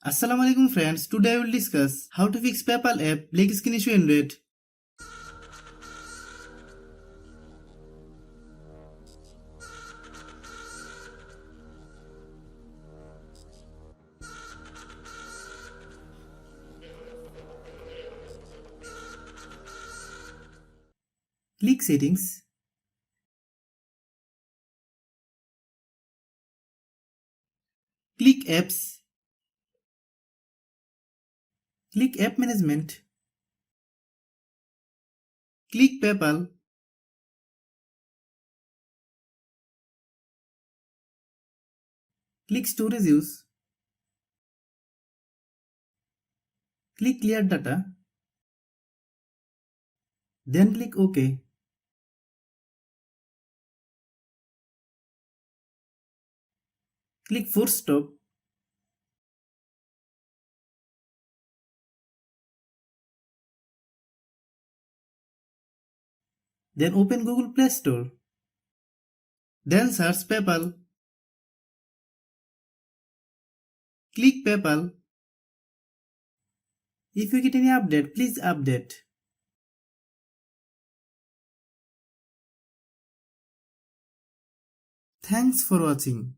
Assalamualaikum friends, today I will discuss how to fix PayPal app black screen issue in red. Click settings. Click apps. Click app management. Click PayPal. Click storage use. Click clear data. Then click OK. Click force stop. Then open Google Play Store. Then search PayPal. Click PayPal. If you get any update, please update. Thanks for watching.